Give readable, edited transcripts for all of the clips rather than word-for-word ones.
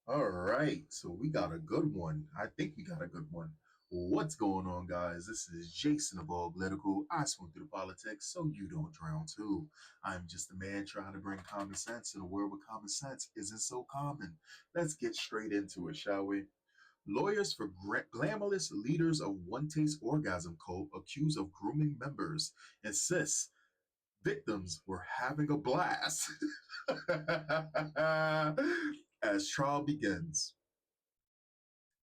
All right, so we got a good one. I think we got a good one. What's going on, guys? This is Jason of All Political. I swim through the politics so you don't drown too. I'm just a man trying to bring common sense in a world where common sense isn't so common. Let's get straight into it, shall we? Lawyers for glamorous leaders of one taste orgasm cult accused of grooming members insist victims were having a blast as trial begins.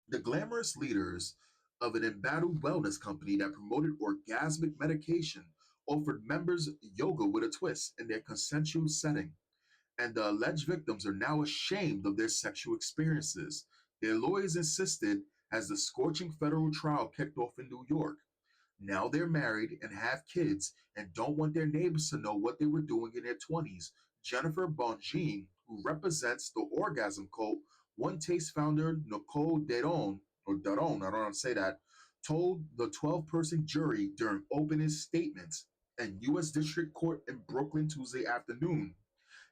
The glamorous leaders of an embattled wellness company that promoted orgasmic medication offered members yoga with a twist in their consensual setting, and the alleged victims are now ashamed of their sexual experiences. Their lawyers insisted as the scorching federal trial kicked off in New York. Now they're married and have kids and don't want their neighbors to know what they were doing in their 20s. Jennifer Bongine, who represents the orgasm cult, One Taste founder Nicole Daron, or Daron, I don't know how to say that, told the 12-person jury during opening statements in U.S. District Court in Brooklyn Tuesday afternoon.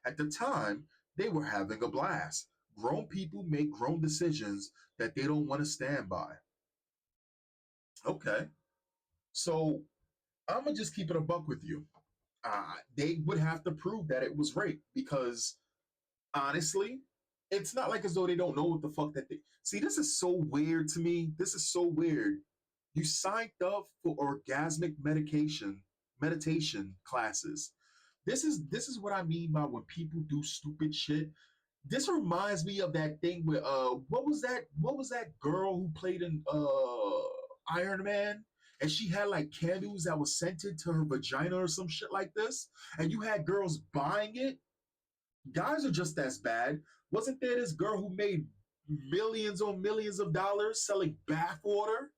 At the time, they were having a blast. Grown people make grown decisions that they don't want to stand by. Okay. So I'm gonna just keep it a buck with you. They would have to prove that it was rape because honestly, it's not like as though they don't know what the fuck that they see. This is so weird to me. This is so weird. You signed up for orgasmic meditation classes. This is what I mean by when people do stupid shit. This reminds me of that thing where what was that girl who played in Iron Man, and she had like candles that was scented to her vagina or some shit like this, and you had girls buying it. Guys are just as bad. Wasn't there this girl who made millions on millions of dollars selling bath water?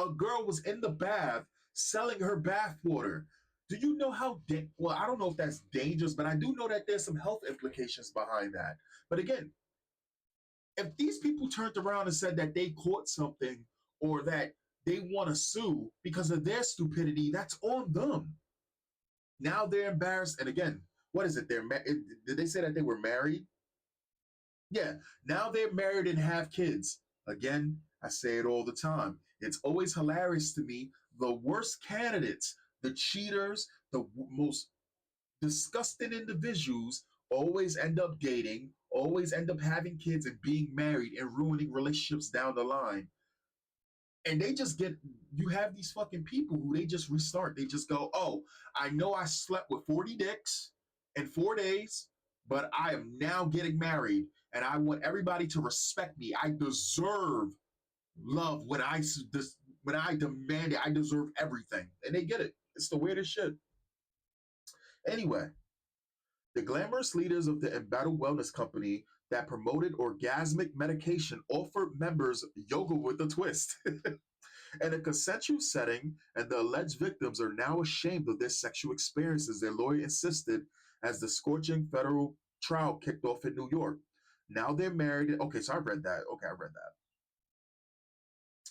A girl was in the bath selling her bath water. Do you know how well, I don't know if that's dangerous, but I do know that there's some health implications behind that. But again, if these people turned around and said that they caught something or that they want to sue because of their stupidity, that's on them. Now they're embarrassed. And again, what is it? Did they say that they were married? Yeah. Now they're married and have kids. Again, I say it all the time. It's always hilarious to me. The worst candidates, the cheaters, the most disgusting individuals always end up dating, always end up having kids and being married and ruining relationships down the line. And they just get, you have these fucking people who they just restart. They just go, oh, I know I slept with 40 dicks in 4 days, but I am now getting married and I want everybody to respect me. I deserve love when I demand it. I deserve everything. And they get it. It's the weirdest shit. Anyway, the glamorous leaders of the embattled wellness company that promoted orgasmic medication offered members yoga with a twist in a consensual setting, and the alleged victims are now ashamed of their sexual experiences, their lawyer insisted as the scorching federal trial kicked off in New York. Now they're married. Okay, so I read that. Okay, I read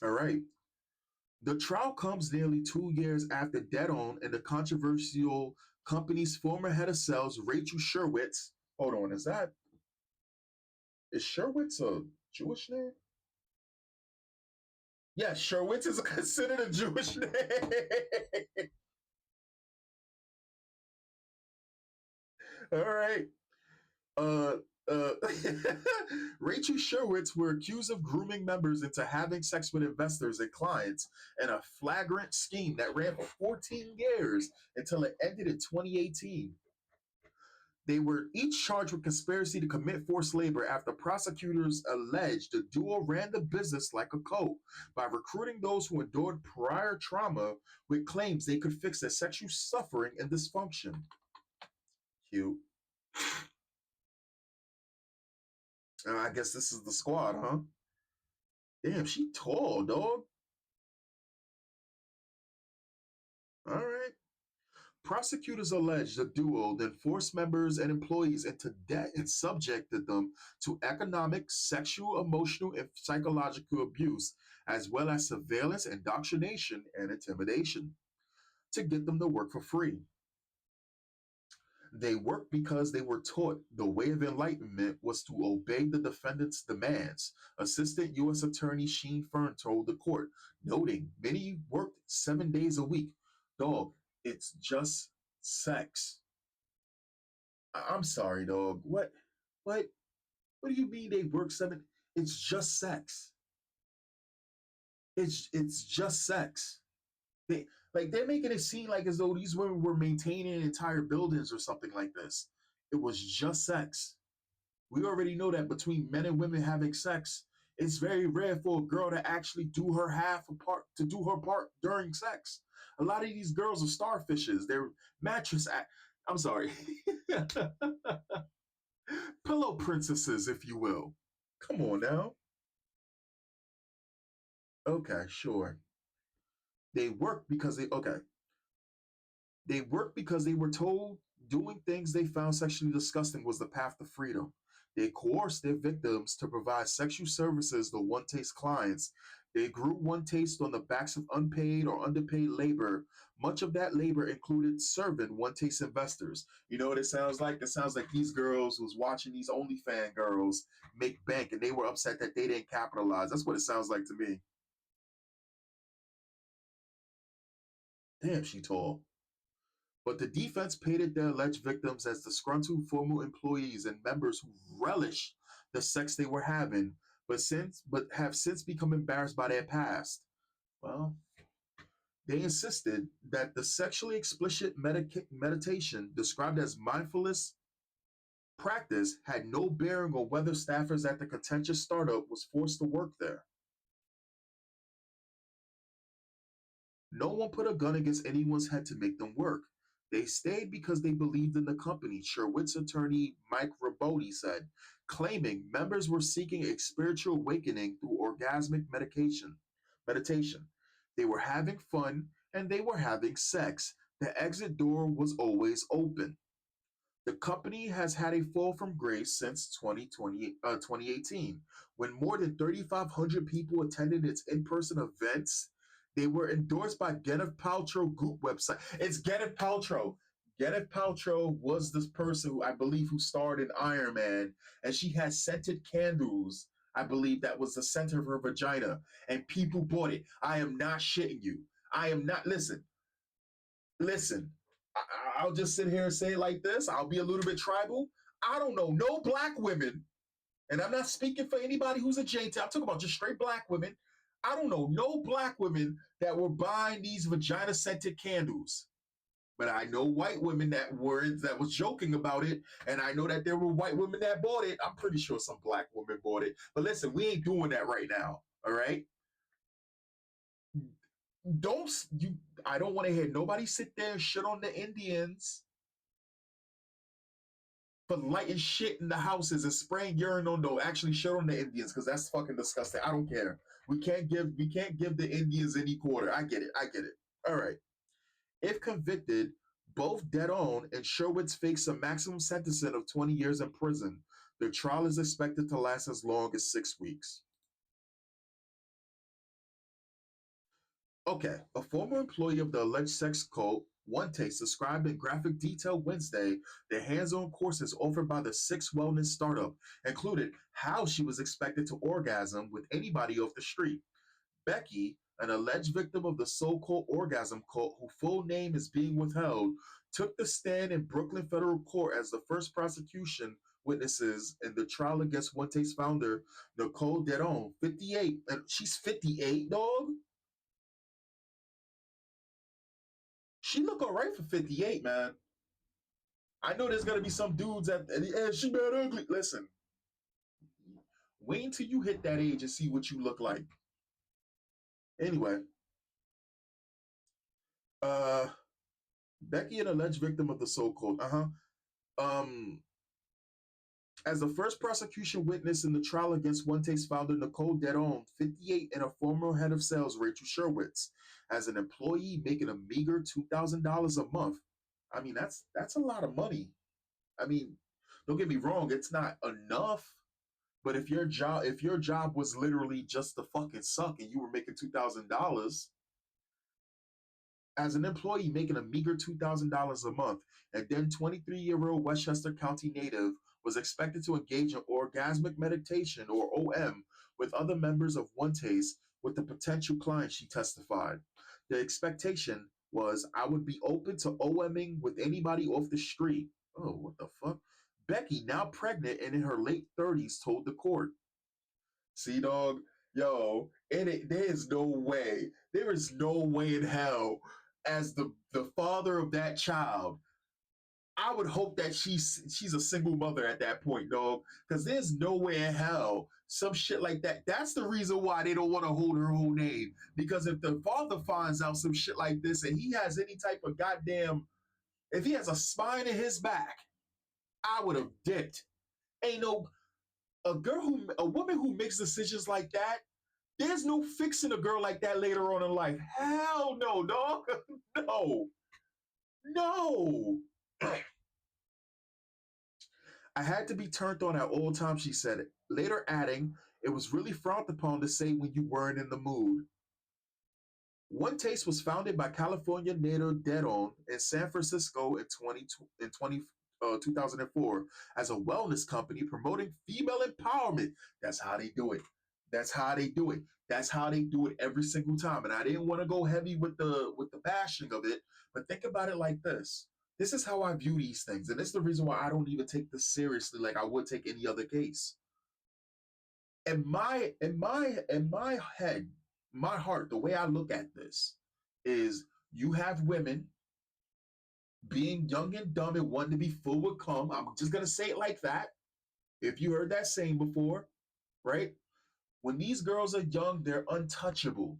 that. All right. The trial comes nearly 2 years after Dedon and the controversial company's former head of sales, Rachel Sherwitz. Hold on, is Sherwitz a Jewish name? Yeah, Sherwitz is considered a Jewish name. All right. Uh, uh, Rachel Sherwitz were accused of grooming members into having sex with investors and clients in a flagrant scheme that ran for 14 years until it ended in 2018. They were each charged with conspiracy to commit forced labor after prosecutors alleged the duo ran the business like a cult by recruiting those who endured prior trauma with claims they could fix their sexual suffering and dysfunction. Cute. I guess this is the squad, huh? Damn, she tall, dog. All right. Prosecutors allege the duo then forced members and employees into debt and subjected them to economic, sexual, emotional, and psychological abuse, as well as surveillance, indoctrination, and intimidation to get them to work for free. They worked because they were taught the way of enlightenment was to obey the defendant's demands, Assistant U.S. Attorney Sheen Fern told the court, noting many worked 7 days a week. Dog, it's just sex. I'm sorry, dog. What? What do you mean they work seven? It's just sex. It's just sex. They they're making it seem like as though these women were maintaining entire buildings or something like this. It was just sex. We already know that between men and women having sex, it's very rare for a girl to actually do her half a part to do her part during sex. A lot of these girls are starfishes. They're mattress. I'm sorry, pillow princesses, if you will. Come on now. Okay, sure. They work because they okay. They worked because they were told doing things they found sexually disgusting was the path to freedom. They coerced their victims to provide sexual services to one taste clients. They grew one taste on the backs of unpaid or underpaid labor. Much of that labor included serving one taste investors. You know what it sounds like? It sounds like these girls was watching these OnlyFans girls make bank and they were upset that they didn't capitalize. That's what it sounds like to me. Damn, she tall. But the defense painted their alleged victims as disgruntled former employees and members who relished the sex they were having, but have since become embarrassed by their past. Well, they insisted that the sexually explicit meditation described as mindfulness practice had no bearing on whether staffers at the contentious startup was forced to work there. No one put a gun against anyone's head to make them work. They stayed because they believed in the company, Sherwitt's attorney Mike Raboti said, claiming members were seeking a spiritual awakening through orgasmic meditation. They were having fun and they were having sex. The exit door was always open. The company has had a fall from grace since 2018, when more than 3,500 people attended its in person events. They were endorsed by Gwyneth Paltrow Group website. It's Gwyneth Paltrow. Gwyneth Paltrow was this person who I believe who starred in Iron Man, and she has scented candles. I believe that was the center of her vagina, and people bought it. I am not shitting you. I am not. Listen, I'll just sit here and say it like this. I'll be a little bit tribal. I don't know no black women, and I'm not speaking for anybody who's a JT. I'm talking about just straight black women. I don't know no black women that were buying these vagina scented candles. But I know white women that was joking about it, and I know that there were white women that bought it. I'm pretty sure some black women bought it. But listen, we ain't doing that right now. All right? Don't you I don't want to hear nobody sit there and shit on the Indians for lighting shit in the houses and spraying urine on the actually shit on the Indians because that's fucking disgusting. I don't care. We can't give the Indians any quarter. I get it. I get it. All right. If convicted, both Dedon and Sherwitz face a maximum sentencing of 20 years in prison. The trial is expected to last as long as 6 weeks. Okay, a former employee of the alleged sex cult, One Taste, described in graphic detail Wednesday the hands on courses offered by the Six Wellness startup included how she was expected to orgasm with anybody off the street. Becky, an alleged victim of the so called orgasm cult, whose full name is being withheld, took the stand in Brooklyn federal court as the first prosecution witnesses in the trial against One Taste founder Nicole Dedon, 58. And she's 58, dog? She look all right for 58, man. I know there's gonna be some dudes that yeah, she bad ugly. Listen, wait until you hit that age and see what you look like. Anyway, uh, Becky, an alleged victim of the so-called um, as the first prosecution witness in the trial against One Taste founder Nicole Dedon, 58, and a former head of sales Rachel Sherwitz, as an employee making a meager $2,000 a month. I mean, that's a lot of money. I mean, don't get me wrong, it's not enough. But if your job was literally just to fucking suck and you were making $2,000, As an employee making a meager $2,000 a month, and then 23-year-old Westchester County native was expected to engage in orgasmic meditation, or OM, with other members of One Taste with the potential client, she testified. The expectation was I would be open to OMing with anybody off the street. Oh, what the fuck? Becky, now pregnant and in her late 30s, told the court. See, dog, yo, there is no way, there is no way in hell, as the father of that child, I would hope that she's a single mother at that point, dog, because there's no way in hell some shit like that. That's the reason why they don't want to hold her whole name, because if the father finds out some shit like this and he has any type of goddamn, if he has a spine in his back, I would have dipped. Ain't no a woman who makes decisions like that, there's no fixing a girl like that later on in life. Hell no, dog. No. No. I had to be turned on at all times, she said, later adding, it was really frowned upon to say when you weren't in the mood. One Taste was founded by California native Deron in San Francisco in 2004 as a wellness company promoting female empowerment. That's how they do it. That's how they do it. That's how they do it every single time. And I didn't want to go heavy with the bashing of it, but think about it like this. This is how I view these things, and it's the reason why I don't even take this seriously like I would take any other case. In my head, my heart, the way I look at this is you have women being young and dumb and wanting to be full with cum. I'm just gonna say it like that. If you heard that saying before, right? When these girls are young, they're untouchable.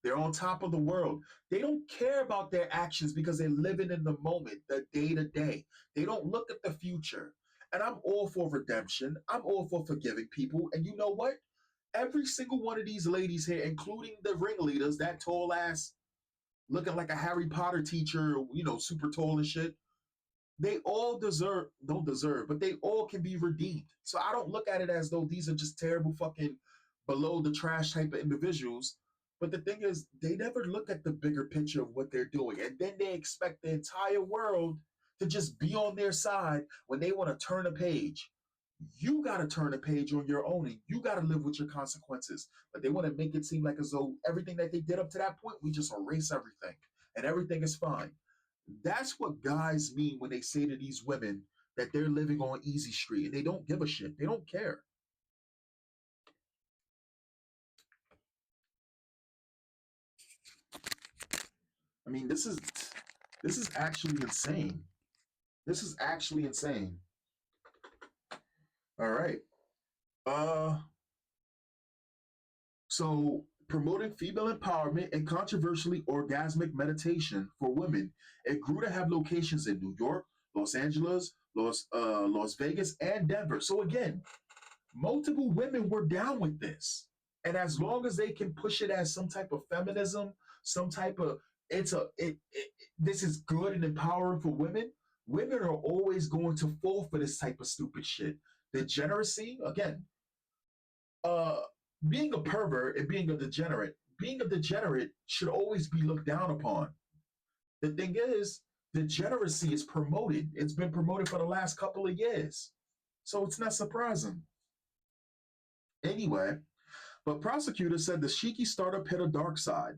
They're on top of the world. They don't care about their actions because they're living in the moment, the day to day. They don't look at the future. And I'm all for redemption. I'm all for forgiving people. And you know what? Every single one of these ladies here, including the ringleaders, that tall ass, looking like a Harry Potter teacher, super tall and shit, they all don't deserve, but they all can be redeemed. So I don't look at it as though these are just terrible fucking below the trash type of individuals. But the thing is, they never look at the bigger picture of what they're doing. And then they expect the entire world to just be on their side when they want to turn a page. You got to turn a page on your own and you got to live with your consequences. But they want to make it seem like as though everything that they did up to that point, we just erase everything and everything is fine. That's what guys mean when they say to these women that they're living on easy street and they don't give a shit. They don't care. I mean, this is actually insane. This is actually insane. All right. Uh so promoting female empowerment and controversially orgasmic meditation for women, it grew to have locations in New York, Los Angeles, Las Vegas, and Denver. So again, multiple women were down with this. And as long as they can push it as some type of feminism, some type of this is good and empowering for women, women are always going to fall for this type of stupid shit. Degeneracy, again, uh being a pervert and being a degenerate should always be looked down upon. The thing is, degeneracy is promoted. It's been promoted for the last couple of years. So it's not surprising. Anyway, but prosecutors said the Shiki startup hit a dark side,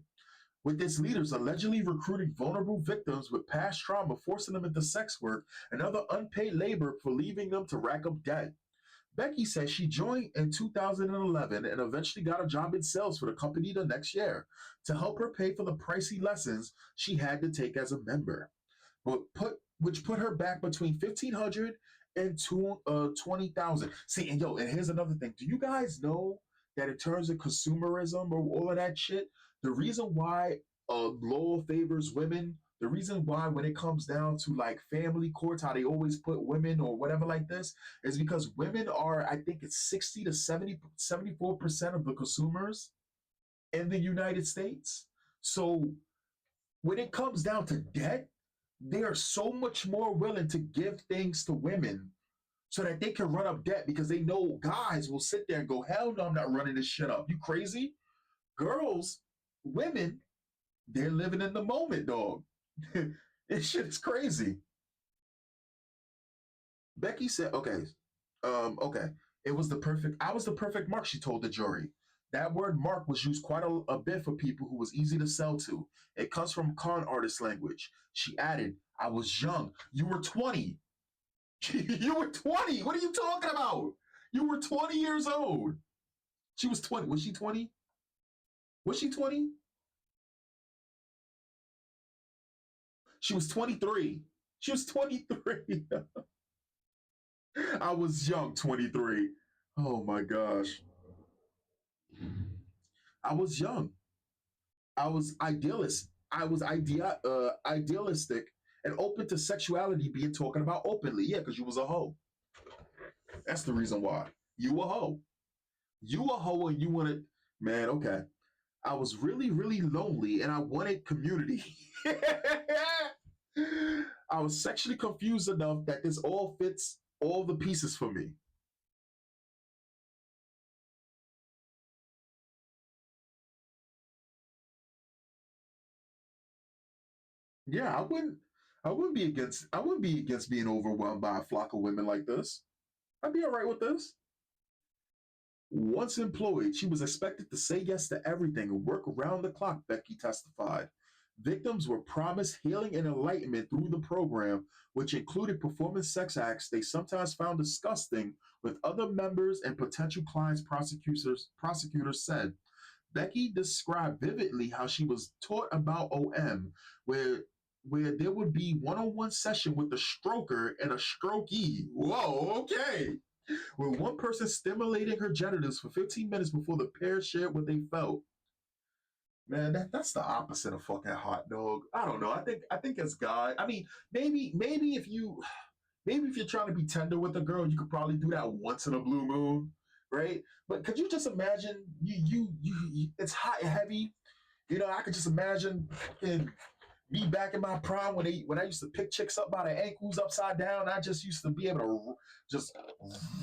with its leaders allegedly recruiting vulnerable victims with past trauma, forcing them into sex work and other unpaid labor for leaving them to rack up debt. Becky says she joined in 2011 and eventually got a job in sales for the company the next year to help her pay for the pricey lessons she had to take as a member, which put her back between 1,500 and 20,000. See, and yo, and here's another thing. Do you guys know that in terms of consumerism or all of that shit, the reason why law favors women, the reason why when it comes down to like family courts, how they always put women or whatever like this, is because women are, I think it's 60 to 74% of the consumers in the United States. So when it comes down to debt, they are so much more willing to give things to women so that they can run up debt because they know guys will sit there and go, hell no, I'm not running this shit up. You crazy? Girls, women They're living in the moment, dog. This shit is crazy. Becky said, okay. It was the perfect, I was the perfect mark, she told the jury. That word mark was used quite a bit for people who was easy to sell to. It comes from con artist language. She added, I was young. You were 20. You were 20. What are you talking about? You were 20 years old. She was 20. Was she 20? Was she 20? She was 23. She was 23. I was young, 23. Oh my gosh. I was young. I was idealist. I was idealistic and open to sexuality being talking about openly. Yeah, because you was a hoe. That's the reason why. You a hoe. You a hoe and you wanted, man, okay. I was really, really lonely and I wanted community. I was sexually confused enough that this all fits all the pieces for me. Yeah, I wouldn't be against being overwhelmed by a flock of women like this. I'd be all right with this. Once employed, she was expected to say yes to everything and work around the clock, Becky testified. Victims were promised healing and enlightenment through the program, which included performing sex acts they sometimes found disgusting with other members and potential clients, prosecutors said. Becky described vividly how she was taught about OM, where there would be one-on-one session with the stroker and a strokee. Whoa, okay. With one person stimulating her genitals for 15 minutes before the pair shared what they felt. Man, that's the opposite of fucking hot dog. I don't know. I think as guy, I mean, maybe if you're trying to be tender with a girl, you could probably do that once in a blue moon, right? But could you just imagine it's hot and heavy. I could just imagine fucking me back in my prime when I used to pick chicks up by the ankles upside down. I just used to be able to just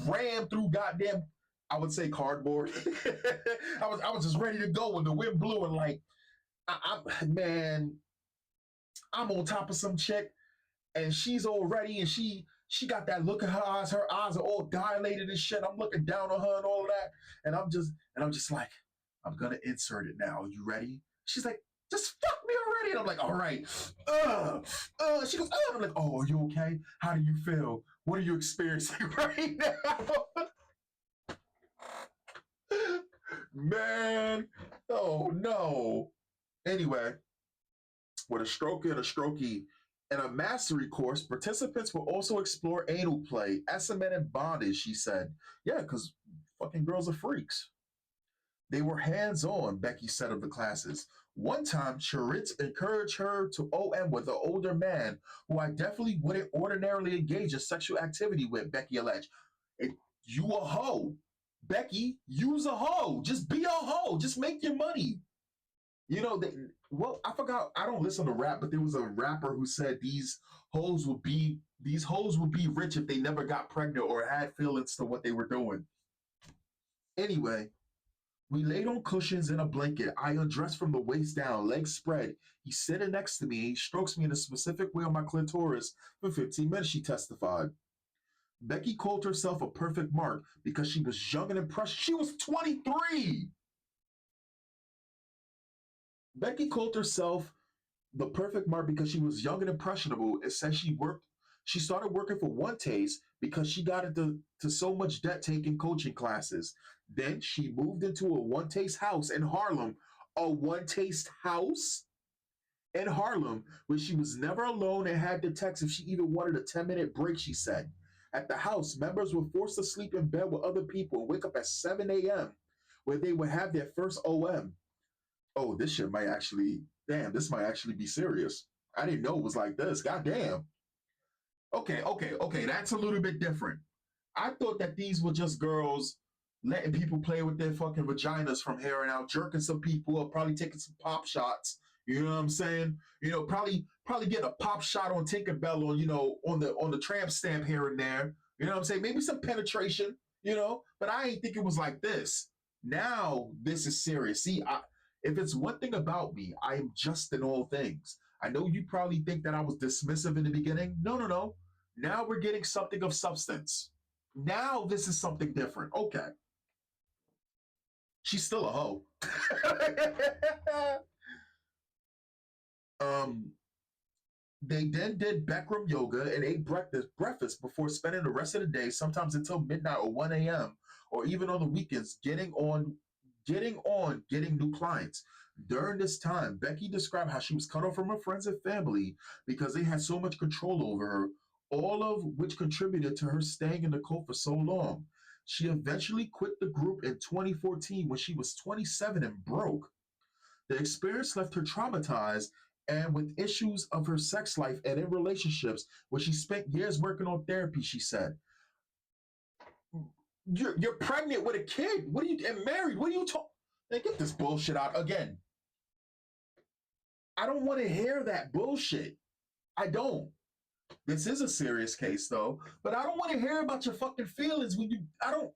ram through goddamn, I would say, cardboard. I was just ready to go when the wind blew and like man, I'm on top of some chick and she's all ready and she got that look in her eyes. Her eyes are all dilated and shit. I'm looking down on her and all of that, and I'm just like, I'm gonna insert it now. You ready? She's like, just fuck me already. And I'm like, all right. She goes, I'm like, oh, are you okay? How do you feel? What are you experiencing right now? Man, oh no. Anyway, with a stroker and a strokey in a mastery course, participants will also explore anal play, SMN, and bondage, she said. Yeah, because fucking girls are freaks. They were hands on, Becky said of the classes. One time, Charitz encouraged her to OM with an older man who I definitely wouldn't ordinarily engage in sexual activity with, Becky alleged. It, you a hoe. Becky, use a hoe. Just be a hoe. Just make your money. Well, I forgot. I don't listen to rap, but there was a rapper who said these hoes would be rich if they never got pregnant or had feelings to what they were doing. Anyway, we laid on cushions in a blanket. I undressed from the waist down, legs spread. He's sitting next to me. He strokes me in a specific way on my clitoris for 15 minutes, she testified. Becky called herself a perfect mark because she was young and impressive. She was 23. Becky called herself the perfect mark because she was young and impressionable. It says she started working for One Taste because she got into so much debt taking coaching classes. Then she moved into a One Taste house in Harlem, a One Taste house in Harlem, where she was never alone and had to text if she even wanted a 10-minute break, she said. At the house, members were forced to sleep in bed with other people and wake up at 7 a.m., where they would have their first OM. Oh, this shit might actually, damn, this might actually be serious. I didn't know it was like this. God damn. Okay. That's a little bit different. I thought that these were just girls letting people play with their fucking vaginas from here and out, jerking some people up, probably taking some pop shots. You know what I'm saying? Probably get a pop shot on Tinkerbell on on the tramp stamp here and there. You know what I'm saying? Maybe some penetration. But I ain't think it was like this. Now this is serious. See, If it's one thing about me, I am just in all things. I know you probably think that I was dismissive in the beginning. No, no, no. Now we're getting something of substance. Now this is something different. Okay. She's still a hoe. um, they then did Bikram yoga and ate breakfast before spending the rest of the day, sometimes until midnight or 1 a.m., or even on the weekends, getting new clients. During this time, Becky described how she was cut off from her friends and family because they had so much control over her, all of which contributed to her staying in the cult for so long. She eventually quit the group in 2014 when she was 27 and broke. The experience left her traumatized and with issues of her sex life and in relationships, where she spent years working on therapy. She said, "You're pregnant with a kid. What are you and married? What are you talking? Get this bullshit out again. I don't want to hear that bullshit. I don't. This is a serious case though, but I don't want to hear about your fucking feelings when you. I don't.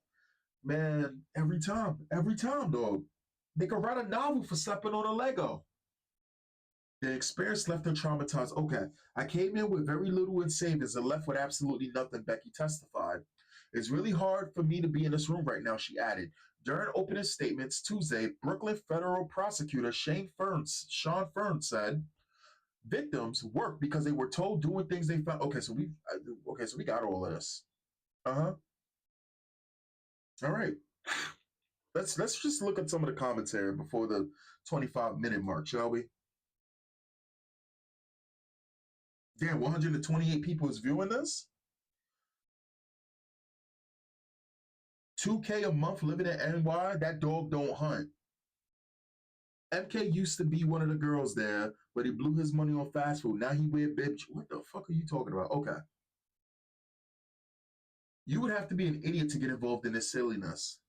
Man, every time, dog. They could write a novel for stepping on a Lego. The experience left her traumatized. Okay, I came in with very little in savings and left with absolutely nothing, Becky testified. It's really hard for me to be in this room right now, she added. During opening statements Tuesday, Brooklyn federal prosecutor Sean Fern said, victims work because they were told doing things they found. Okay, so we got all of this. Uh-huh. All right. Let's just look at some of the commentary before the 25-minute mark, shall we? Damn, 128 people is viewing this. 2K a month living in NY. That dog don't hunt. MK used to be one of the girls there, but he blew his money on fast food. Now he wear bib. What the fuck are you talking about? Okay. You would have to be an idiot to get involved in this silliness.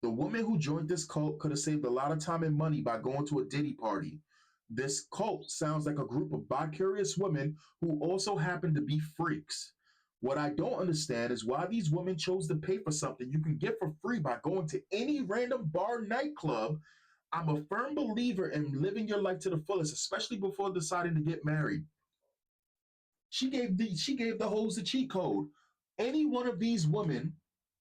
The woman who joined this cult could have saved a lot of time and money by going to a Diddy party. This cult sounds like a group of bi-curious women who also happen to be freaks. What I don't understand is why these women chose to pay for something you can get for free by going to any random bar nightclub. I'm a firm believer in living your life to the fullest, especially before deciding to get married. She gave the hoes the cheat code. Any one of these women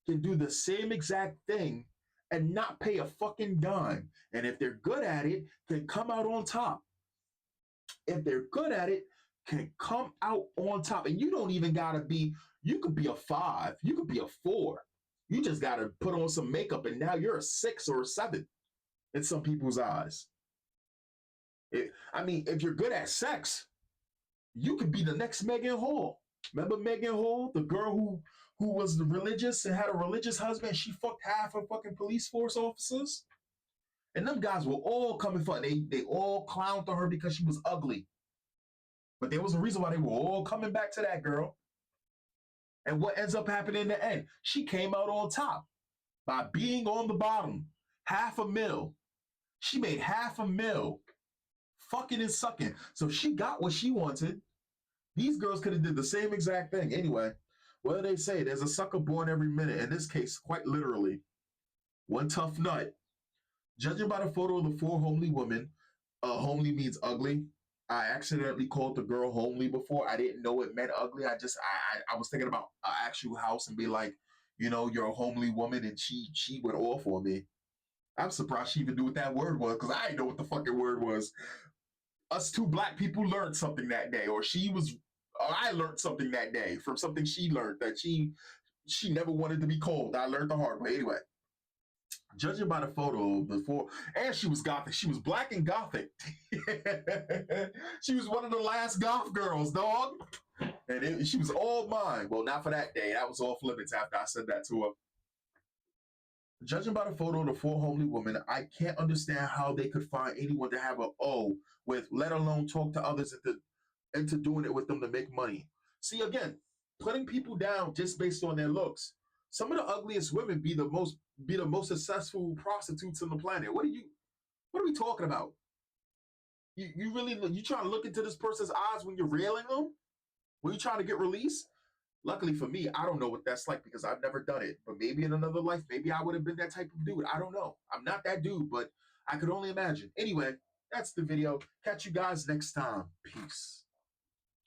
can do the same exact thing and not pay a fucking dime. And if they're good at it, can come out on top. If they're good at it, can come out on top. And you don't even gotta be, you could be a 5, you could be a 4. You just gotta put on some makeup and now you're a 6 or a 7 in some people's eyes. I mean, if you're good at sex, you could be the next Megan Hall. Remember Megan Hall, the girl who was religious and had a religious husband? She fucked half of fucking police force officers. And them guys were all coming for they all clowned on her because she was ugly. But there was a reason why they were all coming back to that girl. And what ends up happening in the end? She came out on top by being on the bottom. $500,000. She made $500,000 fucking and sucking. So she got what she wanted. These girls could have did the same exact thing. Anyway, what do they say? There's a sucker born every minute. In this case, quite literally. One tough nut. Judging by the photo of the 4 homely women, homely means ugly. I accidentally called the girl homely before. I didn't know it meant ugly. I was thinking about an actual house and be like, you're a homely woman, and she went off on me. I'm surprised she even knew what that word was because I didn't know what the fucking word was. Us 2 black people learned something that day, or I learned something that day from something she learned that she never wanted to be called. I learned the hard way. Anyway, judging by the photo before, and she was gothic. She was black and gothic. She was one of the last goth girls, dog. And she was all mine. Well, not for that day. That was off limits after I said that to her. Judging by the photo of the 4 homely women, I can't understand how they could find anyone to have an O with, let alone talk to others into doing it with them to make money. See, again, putting people down just based on their looks. Some of the ugliest women be the most successful prostitutes on the planet. What are we talking about? You really you trying to look into this person's eyes when you're railing them? When you're trying to get released? Luckily for me, I don't know what that's like because I've never done it. But maybe in another life, maybe I would have been that type of dude. I don't know. I'm not that dude, but I could only imagine. Anyway, that's the video. Catch you guys next time. Peace.